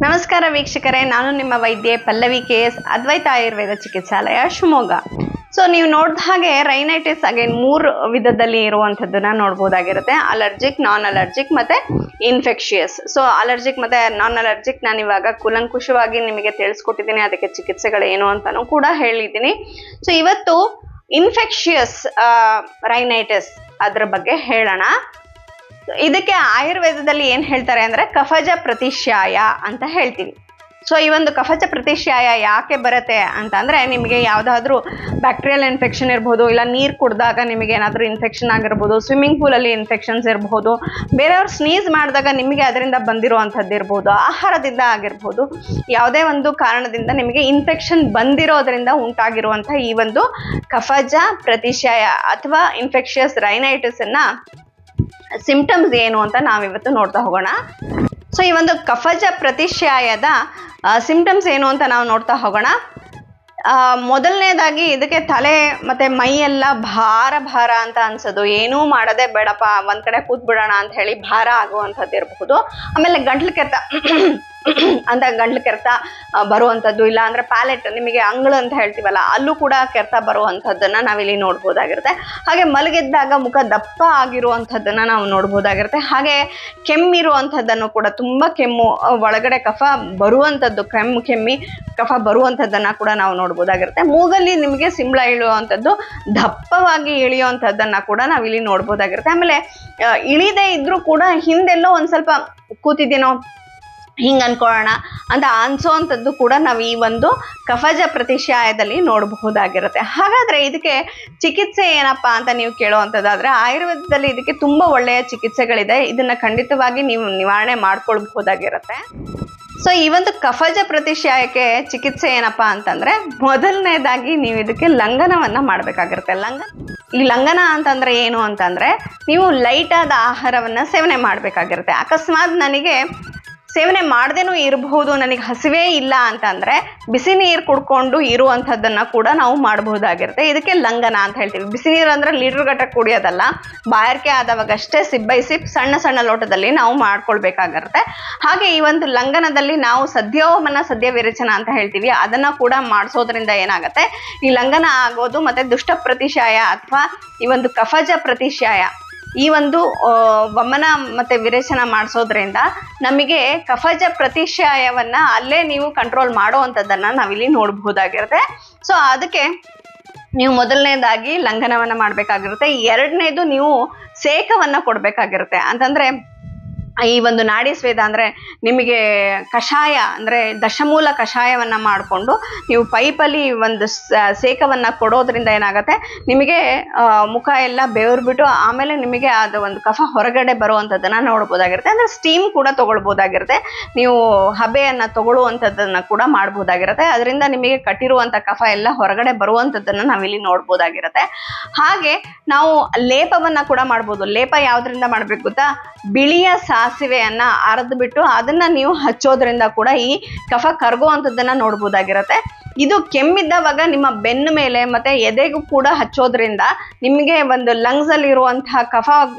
ನಮಸ್ಕಾರ ವೀಕ್ಷಕರೇ, ನಾನು ನಿಮ್ಮ ವೈದ್ಯೆ ಪಲ್ಲವಿ KS, ಅದ್ವೈತ ಆಯುರ್ವೇದ ಚಿಕಿತ್ಸಾಲಯ ಶಿವಮೊಗ್ಗ. ಸೊ ನೀವು ನೋಡಿದ ಹಾಗೆ ರೈನೈಟಿಸ್ ಅಗೇನ್ 3 ವಿಧದಲ್ಲಿ ಇರುವಂಥದ್ದನ್ನ ನೋಡ್ಬೋದಾಗಿರುತ್ತೆ. ಅಲರ್ಜಿಕ್, ನಾನ್ ಅಲರ್ಜಿಕ್ ಮತ್ತೆ ಇನ್ಫೆಕ್ಷಿಯಸ್. ಸೊ ಅಲರ್ಜಿಕ್ ಮತ್ತೆ ನಾನ್ ಅಲರ್ಜಿಕ್ ನಾನು ಇವಾಗ ಕೂಲಂಕುಷವಾಗಿ ನಿಮಗೆ ತಿಳಿಸ್ಕೊಟ್ಟಿದ್ದೀನಿ, ಅದಕ್ಕೆ ಚಿಕಿತ್ಸೆಗಳೇನು ಅಂತಾನೂ ಕೂಡ ಹೇಳಿದ್ದೀನಿ. ಸೊ ಇವತ್ತು ಇನ್ಫೆಕ್ಷಿಯಸ್ ರೈನೈಟಿಸ್ ಅದ್ರ ಬಗ್ಗೆ ಹೇಳೋಣ. ಇದಕ್ಕೆ ಆಯುರ್ವೇದದಲ್ಲಿ ಏನ್ ಹೇಳ್ತಾರೆ ಅಂದ್ರೆ ಕಫಜ ಪ್ರತಿಶ್ಯಾಯ ಅಂತ ಹೇಳ್ತೀವಿ. ಸೊ ಈ ಒಂದು ಕಫಜ ಪ್ರತಿಶ್ಯಾಯ ಯಾಕೆ ಬರುತ್ತೆ ಅಂತ ಅಂದ್ರೆ, ನಿಮಗೆ ಯಾವ್ದಾದ್ರು ಬ್ಯಾಕ್ಟೀರಿಯಲ್ ಇನ್ಫೆಕ್ಷನ್ ಇರ್ಬೋದು, ಇಲ್ಲ ನೀರು ಕುಡಿದಾಗ ನಿಮಗೆ ಏನಾದರೂ ಇನ್ಫೆಕ್ಷನ್ ಆಗಿರ್ಬೋದು, ಸ್ವಿಮ್ಮಿಂಗ್ ಪೂಲಲ್ಲಿ ಇನ್ಫೆಕ್ಷನ್ಸ್ ಇರ್ಬೋದು, ಬೇರೆಯವ್ರು ಸ್ನೀಸ್ ಮಾಡಿದಾಗ ನಿಮಗೆ ಅದರಿಂದ ಬಂದಿರುವಂಥದ್ದು ಇರ್ಬೋದು, ಆಹಾರದಿಂದ ಆಗಿರ್ಬೋದು, ಯಾವುದೇ ಒಂದು ಕಾರಣದಿಂದ ನಿಮಗೆ ಇನ್ಫೆಕ್ಷನ್ ಬಂದಿರೋದ್ರಿಂದ ಉಂಟಾಗಿರುವಂಥ ಈ ಒಂದು ಕಫಜ ಪ್ರತಿಶ್ಯಾಯ ಅಥವಾ ಇನ್ಫೆಕ್ಷಿಯಸ್ ರೈನೈಟಿಸ್ ಅನ್ನ ಸಿಂಪ್ಟಮ್ಸ್ ಏನು ಅಂತ ನಾವಿವತ್ತು ನೋಡ್ತಾ ಹೋಗೋಣ. ಸೊ ಈ ಒಂದು ಕಫಜ ಪ್ರತಿಶ್ಯಾಯದ ಸಿಂಪ್ಟಮ್ಸ್ ಏನು ಅಂತ ನಾವು ನೋಡ್ತಾ ಹೋಗೋಣ. ಮೊದಲನೇದಾಗಿ ಇದಕ್ಕೆ ತಲೆ ಮತ್ತೆ ಮೈ ಎಲ್ಲ ಭಾರ ಅಂತ ಅನ್ಸೋದು, ಏನೂ ಮಾಡದೆ ಬೇಡಪ್ಪ ಒಂದ್ ಕಡೆ ಕೂತ್ ಬಿಡೋಣ ಅಂತ ಹೇಳಿ ಭಾರ ಆಗುವಂಥದ್ದು ಇರಬಹುದು. ಆಮೇಲೆ ಗಂಟ್ಲು ಕೆರೆತ ಅಂತ ಗಂಟ್ಲು ಕೆರೆತ ಬರುವಂಥದ್ದು, ಇಲ್ಲ ಅಂದ್ರೆ ಪ್ಯಾಲೆಟ್, ನಿಮಗೆ ಅಂಗಳು ಅಂತ ಹೇಳ್ತೀವಲ್ಲ, ಅಲ್ಲೂ ಕೂಡ ಕೆರೆತ ಬರುವಂಥದ್ದನ್ನ ನಾವಿಲ್ಲಿ ನೋಡ್ಬೋದಾಗಿರುತ್ತೆ. ಹಾಗೆ ಮಲಗಿದ್ದಾಗ ಮುಖ ದಪ್ಪ ಆಗಿರುವಂಥದ್ದನ್ನ ನಾವು ನೋಡ್ಬೋದಾಗಿರುತ್ತೆ. ಹಾಗೆ ಕೆಮ್ಮಿರುವಂಥದ್ದನ್ನು ಕೂಡ, ತುಂಬಾ ಕೆಮ್ಮು, ಒಳಗಡೆ ಕಫ ಬರುವಂಥದ್ದು, ಕೆಮ್ಮಿ ಕಫ ಬರುವಂಥದ್ದನ್ನ ಕೂಡ ನಾವು ನೋಡ್ಬೋದಾಗಿರುತ್ತೆ. ಮೂಗಲ್ಲಿ ನಿಮಗೆ ಸಿಂಬಳ ಇಳಿಯುವಂಥದ್ದು, ದಪ್ಪವಾಗಿ ಇಳಿಯುವಂಥದ್ದನ್ನ ಕೂಡ ನಾವಿಲ್ಲಿ ನೋಡ್ಬೋದಾಗಿರುತ್ತೆ. ಆಮೇಲೆ ಇಳಿದೇ ಇದ್ರೂ ಕೂಡ ಹಿಂದೆಲ್ಲೋ ಒಂದ್ ಸ್ವಲ್ಪ ಕೂತಿದ್ದೀನೋ ಹಿಂಗೆ ಅನ್ಕೊಳ್ಳೋಣ ಅಂತ ಅನ್ಸೋವಂಥದ್ದು ಕೂಡ ನಾವು ಈ ಒಂದು ಕಫಜ ಪ್ರತಿಶ್ಯಾಯದಲ್ಲಿ ನೋಡಬಹುದಾಗಿರುತ್ತೆ. ಹಾಗಾದ್ರೆ ಇದಕ್ಕೆ ಚಿಕಿತ್ಸೆ ಏನಪ್ಪಾ ಅಂತ ನೀವು ಕೇಳುವಂಥದ್ದಾದ್ರೆ, ಆಯುರ್ವೇದದಲ್ಲಿ ಇದಕ್ಕೆ ತುಂಬಾ ಒಳ್ಳೆಯ ಚಿಕಿತ್ಸೆಗಳಿದೆ. ಇದನ್ನ ಖಂಡಿತವಾಗಿ ನೀವು ನಿವಾರಣೆ ಮಾಡ್ಕೊಳ್ಬಹುದಾಗಿರುತ್ತೆ. ಸೊ ಈ ಒಂದು ಕಫಜ ಪ್ರತಿಶ್ಯಾಯಕ್ಕೆ ಚಿಕಿತ್ಸೆ ಏನಪ್ಪಾ ಅಂತಂದ್ರೆ, ಮೊದಲನೇದಾಗಿ ನೀವು ಇದಕ್ಕೆ ಲಂಘನವನ್ನ ಮಾಡ್ಬೇಕಾಗಿರುತ್ತೆ. ಈ ಲಂಘನ ಅಂತಂದ್ರೆ ಏನು ಅಂತಂದ್ರೆ, ನೀವು ಲೈಟ್ ಆದ ಆಹಾರವನ್ನ ಸೇವನೆ ಮಾಡ್ಬೇಕಾಗಿರುತ್ತೆ. ಅಕಸ್ಮಾತ್ ನನಗೆ ಸೇವನೆ ಮಾಡದೇನೂ ಇರಬಹುದು, ನನಗೆ ಹಸಿವೇ ಇಲ್ಲ ಅಂತಂದ್ರೆ ಬಿಸಿ ನೀರು ಕುಡ್ಕೊಂಡು ಇರುವಂಥದ್ದನ್ನ ಕೂಡ ನಾವು ಮಾಡಬಹುದಾಗಿರುತ್ತೆ. ಇದಕ್ಕೆ ಲಂಘನ ಅಂತ ಹೇಳ್ತೀವಿ. ಬಿಸಿ ನೀರು ಅಂದ್ರೆ ಲೀಟರ್ ಗಟ್ಟಲೆ ಕುಡಿಯೋದಲ್ಲ, ಬಾಯಾರಿಕೆ ಆದವಾಗಷ್ಟೇ ಸಿಪ್ ಬೈ ಸಿಪ್ ಸಣ್ಣ ಲೋಟದಲ್ಲಿ ನಾವು ಮಾಡ್ಕೊಳ್ಬೇಕಾಗಿರುತ್ತೆ. ಹಾಗೆ ಈ ಒಂದು ಲಂಘನದಲ್ಲಿ ನಾವು ಸದ್ಯೋಮನ ಸದ್ಯ ವಿರೇಚನ ಅಂತ ಹೇಳ್ತೀವಿ, ಅದನ್ನ ಕೂಡ ಮಾಡಿಸೋದ್ರಿಂದ ಏನಾಗುತ್ತೆ, ಈ ಲಂಘನ ಆಗೋದು ಮತ್ತೆ ದುಷ್ಟ ಪ್ರತಿಶ್ಯಾಯ ಅಥವಾ ಈ ಒಂದು ಕಫಜ ಪ್ರತಿಶ್ಯಾಯ, ಈ ಒಂದು ವಮನ ಮತ್ತೆ ವಿರೇಚನ ಮಾಡಿಸೋದ್ರಿಂದ ನಮಗೆ ಕಫಜ ಪ್ರತಿಶ್ಯಾಯವನ್ನ ಅಲ್ಲೇ ನೀವು ಕಂಟ್ರೋಲ್ ಮಾಡುವಂಥದ್ದನ್ನ ನಾವಿಲ್ಲಿ ನೋಡಬಹುದಾಗಿರುತ್ತೆ. ಸೊ ಅದಕ್ಕೆ ನೀವು ಮೊದಲನೇದಾಗಿ ಲಂಘನವನ್ನ ಮಾಡ್ಬೇಕಾಗಿರುತ್ತೆ. ಎರಡನೇದು ನೀವು ಸೇಕವನ್ನ ಕೊಡ್ಬೇಕಾಗಿರುತ್ತೆ. ಅಂತಂದ್ರೆ ಈ ಒಂದು ನಾಡಿ ಸ್ವೇದ ಅಂದ್ರೆ ನಿಮಗೆ ಕಷಾಯ ಅಂದ್ರೆ ದಶಮೂಲ ಕಷಾಯವನ್ನ ಮಾಡಿಕೊಂಡು ನೀವು ಪೈಪಲ್ಲಿ ಒಂದು ಸೇಕವನ್ನ ಕೊಡೋದ್ರಿಂದ ಏನಾಗುತ್ತೆ, ನಿಮಗೆ ಮುಖ ಎಲ್ಲ ಬೆವರ್ಬಿಟ್ಟು ಆಮೇಲೆ ನಿಮಗೆ ಅದು ಒಂದು ಕಫ ಹೊರಗಡೆ ಬರುವಂಥದ್ದನ್ನ ನೋಡ್ಬೋದಾಗಿರುತ್ತೆ. ಅಂದ್ರೆ ಸ್ಟೀಮ್ ಕೂಡ ತಗೊಳ್ಬೋದಾಗಿರುತ್ತೆ. ನೀವು ಹಬೆಯನ್ನ ತಗೊಳ್ಳುವಂಥದ್ದನ್ನ ಕೂಡ ಮಾಡ್ಬೋದಾಗಿರುತ್ತೆ. ಅದರಿಂದ ನಿಮಗೆ ಕಟ್ಟಿರುವಂಥ ಕಫ ಎಲ್ಲ ಹೊರಗಡೆ ಬರುವಂಥದ್ದನ್ನ ನಾವಿಲ್ಲಿ ನೋಡ್ಬೋದಾಗಿರುತ್ತೆ. ಹಾಗೆ ನಾವು ಲೇಪವನ್ನ ಕೂಡ ಮಾಡ್ಬೋದು. ಲೇಪ ಯಾವ್ದ್ರಿಂದ ಮಾಡ್ಬೇಕು ಗೊತ್ತಾ, ಬಿಳಿಯ ಸಾಸಿವೆಯನ್ನ ಅರೆದ್ಬಿಟ್ಟು ಅದನ್ನ ನೀವು ಹಚ್ಚೋದ್ರಿಂದ ಕೂಡ ಈ ಕಫ ಕರಗುವಂಥದ್ದನ್ನ ನೋಡ್ಬೋದಾಗಿರುತ್ತೆ. ಇದು ಕೆಮ್ಮಿದ್ದವಾಗ ನಿಮ್ಮ ಬೆನ್ನು ಮೇಲೆ ಮತ್ತೆ ಎದೆಗೂ ಕೂಡ ಹಚ್ಚೋದ್ರಿಂದ ನಿಮಗೆ ಒಂದು ಲಂಗ್ಸ್ ಅಲ್ಲಿ ಇರುವಂತಹ ಕಫ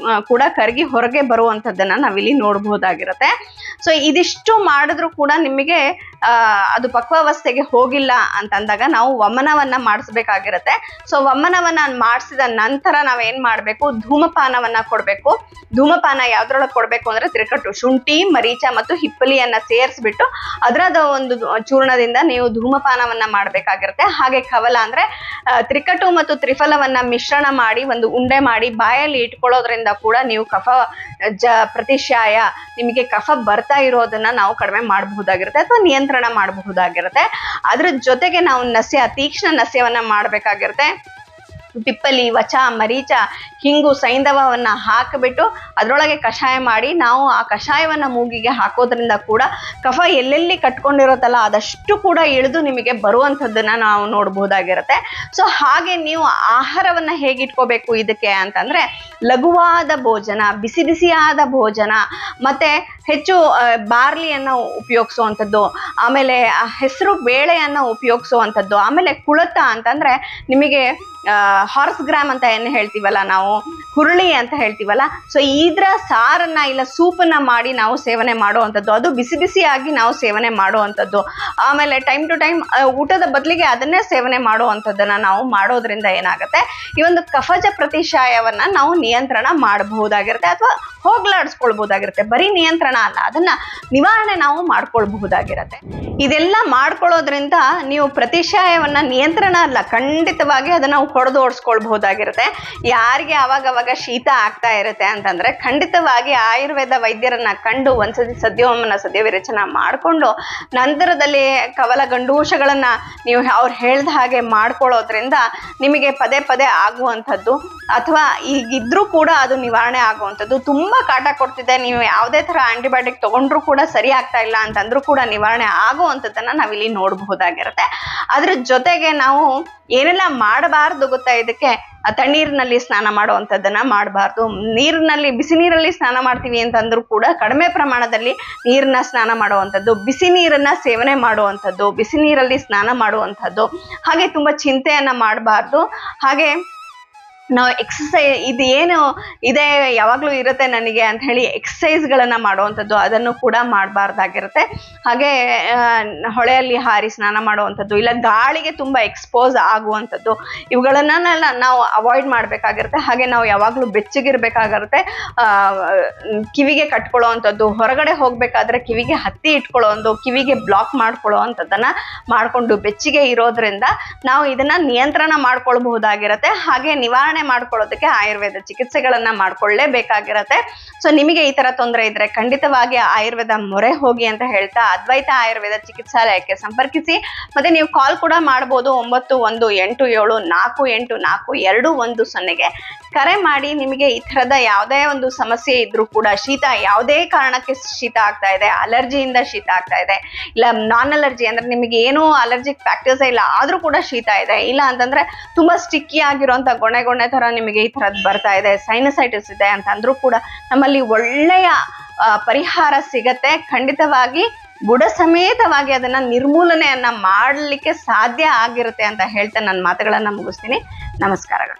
ಕೂಡ ಕರಗಿ ಹೊರಗೆ ಬರುವಂಥದ್ದನ್ನ ನಾವಿಲ್ಲಿ ನೋಡ್ಬೋದಾಗಿರುತ್ತೆ. ಸೊ ಇದಿಷ್ಟು ಮಾಡಿದ್ರು ಕೂಡ ನಿಮಗೆ ಅದು ಪಕ್ವಾವಸ್ಥೆಗೆ ಹೋಗಿಲ್ಲ ಅಂತಂದಾಗ ನಾವು ವಮನವನ್ನ ಮಾಡಿಸ್ಬೇಕಾಗಿರುತ್ತೆ. ಸೊ ವಮನವನ್ನ ಮಾಡಿಸಿದ ನಂತರ ನಾವೇನ್ ಮಾಡ್ಬೇಕು, ಧೂಮಪಾನವನ್ನ ಕೊಡ್ಬೇಕು. ಧೂಮಪಾನ ಯಾವ್ದ್ರೊಳಗೆ ಕೊಡ್ಬೇಕು ಅಂದ್ರೆ, ತ್ರಿಕಟು, ಶುಂಠಿ, ಮರೀಚ ಮತ್ತು ಹಿಪ್ಪಲಿಯನ್ನ ಸೇರಿಸ್ಬಿಟ್ಟು ಅದರದ ಒಂದು ಚೂರ್ಣದಿಂದ ನೀವು ಧೂಮಪಾನವನ್ನ ಮಾಡ್ಬೇಕಾಗಿರುತ್ತೆ. ಹಾಗೆ ಕವಲ ಅಂದ್ರೆ ತ್ರಿಕಟು ಮತ್ತು ತ್ರಿಫಲವನ್ನ ಮಿಶ್ರಣ ಮಾಡಿ ಒಂದು ಉಂಡೆ ಮಾಡಿ ಬಾಯಲ್ಲಿ ಇಟ್ಕೊಳ್ಳೋದ್ರಿಂದ ಕೂಡ ನೀವು ಕಫ ಪ್ರತಿಶ್ಯಾಯ, ನಿಮಗೆ ಕಫ ಬರ್ತಾ ಇರೋದನ್ನ ನಾವು ಕಡಿಮೆ ಮಾಡಬಹುದಾಗಿರುತ್ತೆ ಅಥವಾ ನಿಯಂತ್ರಣ ಮಾಡಬಹುದಾಗಿರುತ್ತೆ. ಅದ್ರ ಜೊತೆಗೆ ನಾವು ತೀಕ್ಷ್ಣ ನಸ್ಯವನ್ನ ಮಾಡ್ಬೇಕಾಗಿರುತ್ತೆ. ಪಿಪ್ಪಲಿ, ವಚ, ಮರೀಚ, ಹಿಂಗು, ಸೈಂಧವವನ್ನ ಹಾಕಿಬಿಟ್ಟು ಅದರೊಳಗೆ ಕಷಾಯ ಮಾಡಿ ನಾವು ಆ ಕಷಾಯವನ್ನ ಮೂಗಿಗೆ ಹಾಕೋದ್ರಿಂದ ಕೂಡ ಕಫ ಎಲ್ಲೆಲ್ಲಿ ಕಟ್ಕೊಂಡಿರುತ್ತಲ್ಲ ಅದಷ್ಟು ಕೂಡ ಇಳಿದು ನಿಮಗೆ ಬರುವಂಥದ್ದನ್ನ ನಾವು ನೋಡ್ಬೋದಾಗಿರುತ್ತೆ. ಸೊ ಹಾಗೆ ನೀವು ಆಹಾರವನ್ನ ಹೇಗಿಟ್ಕೋಬೇಕು ಇದಕ್ಕೆ ಅಂತಂದ್ರೆ, ಲಘುವಾದ ಭೋಜನ, ಬಿಸಿಯಾದ ಭೋಜನ, ಮತ್ತೆ ಹೆಚ್ಚು ಬಾರ್ಲಿಯನ್ನು ಉಪಯೋಗಿಸುವಂಥದ್ದು, ಆಮೇಲೆ ಹೆಸರು ಬೇಳೆಯನ್ನು ಉಪಯೋಗಿಸುವಂಥದ್ದು, ಆಮೇಲೆ ಕುಳತ ಅಂತಂದ್ರೆ ನಿಮಗೆ ಹಾರ್ಸ್ ಗ್ರಾಮ್ ಅಂತ ಏನು ಹೇಳ್ತೀವಲ್ಲ ನಾವು, ಹುರುಳಿ ಅಂತ ಹೇಳ್ತೀವಲ್ಲ, ಸೊ ಇದ್ರ ಸಾರನ್ನ ಇಲ್ಲ ಸೂಪನ್ನ ಮಾಡಿ ನಾವು ಸೇವನೆ ಮಾಡುವಂಥದ್ದು, ಅದು ಬಿಸಿ ಬಿಸಿಯಾಗಿ ನಾವು ಸೇವನೆ ಮಾಡುವಂಥದ್ದು. ಆಮೇಲೆ ಟೈಮ್ ಟು ಟೈಮ್ ಊಟದ ಬದಲಿಗೆ ಅದನ್ನೇ ಸೇವನೆ ಮಾಡುವಂಥದ್ದನ್ನ ನಾವು ಮಾಡೋದ್ರಿಂದ ಏನಾಗುತ್ತೆ, ಈ ಒಂದು ಕಫಜ ಪ್ರತಿಶಾಯವನ್ನ ನಾವು ನಿಯಂತ್ರಣ ಮಾಡಬಹುದಾಗಿರುತ್ತೆ ಅಥವಾ ಹೋಗ್ಲಾಡಿಸ್ಕೊಳ್ಬಹುದಾಗಿರುತ್ತೆ. ಬರೀ ನಿಯಂತ್ರಣ ಅಲ್ಲ, ಅದನ್ನ ನಿವಾರಣೆ ನಾವು ಮಾಡ್ಕೊಳ್ಬಹುದಾಗಿರುತ್ತೆ. ಇದೆಲ್ಲ ಮಾಡ್ಕೊಳ್ಳೋದ್ರಿಂದ ನೀವು ಪ್ರತಿಶಾಯವನ್ನ ನಿಯಂತ್ರಣ ಅಲ್ಲ, ಖಂಡಿತವಾಗಿ ಅದನ್ನ ಹೊಡೆದೋಡಿಸ್ಕೊಳ್ಬಹುದಾಗಿರುತ್ತೆ. ಯಾರಿಗೆ ಅವಾಗ ಶೀತ ಆಗ್ತಾ ಇರುತ್ತೆ ಅಂತಂದ್ರೆ ಖಂಡಿತವಾಗಿ ಆಯುರ್ವೇದ ವೈದ್ಯರನ್ನ ಕಂಡು ಒಂದ್ಸತಿ ಸದ್ಯೋಮನ ಸದ್ಯ ವಿರೇಚನ ಮಾಡಿಕೊಂಡು ನಂತರದಲ್ಲಿ ಕವಲ ಗಂಡೂಷಗಳನ್ನ ನೀವು ಅವ್ರು ಹೇಳ್ದ ಹಾಗೆ ಮಾಡ್ಕೊಳ್ಳೋದ್ರಿಂದ ನಿಮಗೆ ಪದೇ ಪದೇ ಆಗುವಂಥದ್ದು ಅಥವಾ ಈಗಿದ್ರೂ ಕೂಡ ಅದು ನಿವಾರಣೆ ಆಗುವಂಥದ್ದು. ತುಂಬಾ ಕಾಟ ಕೊಡ್ತಿದೆ, ನೀವು ಯಾವುದೇ ತರ ಆಂಟಿಬಯೋಟಿಕ್ ತಗೊಂಡ್ರು ಕೂಡ ಸರಿ ಆಗ್ತಾ ಇಲ್ಲ ಅಂತಂದ್ರೂ ಕೂಡ ನಿವಾರಣೆ ಆಗುವಂಥದ್ದನ್ನ ನಾವಿಲ್ಲಿ ನೋಡಬಹುದಾಗಿರುತ್ತೆ. ಅದ್ರ ಜೊತೆಗೆ ನಾವು ಏನೆಲ್ಲ ಮಾಡಬಾರ್ದು ಗೊತ್ತಾ, ಇದಕ್ಕೆ ತಣ್ಣೀರಿನಲ್ಲಿ ಸ್ನಾನ ಮಾಡುವಂಥದ್ದನ್ನ ಮಾಡಬಾರ್ದು. ನೀರಿನಲ್ಲಿ ಬಿಸಿ ನೀರಲ್ಲಿ ಸ್ನಾನ ಮಾಡ್ತೀವಿ ಅಂತಂದ್ರೂ ಕೂಡ ಕಡಿಮೆ ಪ್ರಮಾಣದಲ್ಲಿ ನೀರನ್ನ ಸ್ನಾನ ಮಾಡುವಂಥದ್ದು, ಬಿಸಿ ನೀರನ್ನ ಸೇವನೆ ಮಾಡುವಂಥದ್ದು, ಬಿಸಿ ನೀರಲ್ಲಿ ಸ್ನಾನ ಮಾಡುವಂಥದ್ದು, ಹಾಗೆ ತುಂಬಾ ಚಿಂತೆಯನ್ನ ಮಾಡಬಾರ್ದು. ಹಾಗೆ ನಾವು ಎಕ್ಸಸೈಸ್ ಇದು ಏನು ಇದೆ ಯಾವಾಗಲೂ ಇರುತ್ತೆ ನನಗೆ ಅಂತ ಹೇಳಿ ಎಕ್ಸಸೈಸ್ಗಳನ್ನು ಮಾಡುವಂಥದ್ದು ಅದನ್ನು ಕೂಡ ಮಾಡಬಾರ್ದಾಗಿರುತ್ತೆ. ಹಾಗೆ ಹೊಳೆಯಲ್ಲಿ ಹಾರಿ ಸ್ನಾನ ಮಾಡುವಂಥದ್ದು, ಇಲ್ಲ ಗಾಳಿಗೆ ತುಂಬ ಎಕ್ಸ್ಪೋಸ್ ಆಗುವಂಥದ್ದು, ಇವುಗಳನ್ನೆಲ್ಲ ನಾವು ಅವಾಯ್ಡ್ ಮಾಡಬೇಕಾಗಿರುತ್ತೆ. ಹಾಗೆ ನಾವು ಯಾವಾಗಲೂ ಬೆಚ್ಚಗಿರ್ಬೇಕಾಗಿರುತ್ತೆ. ಕಿವಿಗೆ ಕಟ್ಕೊಳ್ಳೋವಂಥದ್ದು, ಹೊರಗಡೆ ಹೋಗಬೇಕಾದ್ರೆ ಕಿವಿಗೆ ಹತ್ತಿ ಇಟ್ಕೊಳ್ಳೋದು, ಕಿವಿಗೆ ಬ್ಲಾಕ್ ಮಾಡ್ಕೊಳ್ಳೋವಂಥದ್ದನ್ನು ಮಾಡಿಕೊಂಡು ಬೆಚ್ಚಗೆ ಇರೋದ್ರಿಂದ ನಾವು ಇದನ್ನು ನಿಯಂತ್ರಣ ಮಾಡ್ಕೊಳ್ಬಹುದಾಗಿರುತ್ತೆ. ಹಾಗೆ ನಿವಾರಣೆ ಮಾಡ್ಕೊಳ್ಳೋದಕ್ಕೆ ಆಯುರ್ವೇದ ಚಿಕಿತ್ಸೆಗಳನ್ನ ಮಾಡ್ಕೊಳ್ಳೇಬೇಕಾಗಿರತ್ತೆ. ಸೊ ನಿಮಗೆ ಈ ತರ ತೊಂದರೆ ಇದ್ರೆ ಖಂಡಿತವಾಗಿ ಆಯುರ್ವೇದ ಮೊರೆ ಹೋಗಿ ಅಂತ ಹೇಳ್ತಾ ಅದ್ವೈತ ಆಯುರ್ವೇದ ಚಿಕಿತ್ಸಾಲಯಕ್ಕೆ ಸಂಪರ್ಕಿಸಿ. ಮತ್ತೆ ನೀವು ಕಾಲ್ ಕೂಡ ಮಾಡಬಹುದು 9187484210 ಕರೆ ಮಾಡಿ. ನಿಮಗೆ ಈ ತರದ ಯಾವುದೇ ಒಂದು ಸಮಸ್ಯೆ ಇದ್ರೂ ಕೂಡ, ಶೀತ ಯಾವುದೇ ಕಾರಣಕ್ಕೆ ಶೀತ ಆಗ್ತಾ ಇದೆ, ಅಲರ್ಜಿಯಿಂದ ಶೀತ ಆಗ್ತಾ ಇದೆ, ಇಲ್ಲ ನಾನ್ ಅಲರ್ಜಿ ಅಂದ್ರೆ ನಿಮಗೆ ಏನೂ ಅಲರ್ಜಿಕ್ ಫ್ಯಾಕ್ಟರ್ಸ್ ಇಲ್ಲ ಆದ್ರೂ ಕೂಡ ಶೀತ ಇದೆ, ಇಲ್ಲ ಅಂತಂದ್ರೆ ತುಂಬಾ ಸ್ಟಿಕ್ಕಿ ಆಗಿರುವಂತ ಗೊಣೆ ತರ ನಿಮಗೆ ಈ ತರದ್ ಬರ್ತಾ ಇದೆ, ಸೈನಸೈಟಿಸ್ ಇದೆ ಅಂತಂದ್ರೂ ಕೂಡ ನಮ್ಮಲ್ಲಿ ಒಳ್ಳೆಯ ಪರಿಹಾರ ಸಿಗತ್ತೆ. ಖಂಡಿತವಾಗಿ ಬುಡ ಸಮೇತವಾಗಿ ಅದನ್ನ ನಿರ್ಮೂಲನೆಯನ್ನ ಮಾಡಲಿಕ್ಕೆ ಸಾಧ್ಯ ಆಗಿರುತ್ತೆ ಅಂತ ಹೇಳ್ತಾ ನನ್ನ ಮಾತುಗಳನ್ನ ಮುಗಿಸ್ತೀನಿ. ನಮಸ್ಕಾರಗಳು.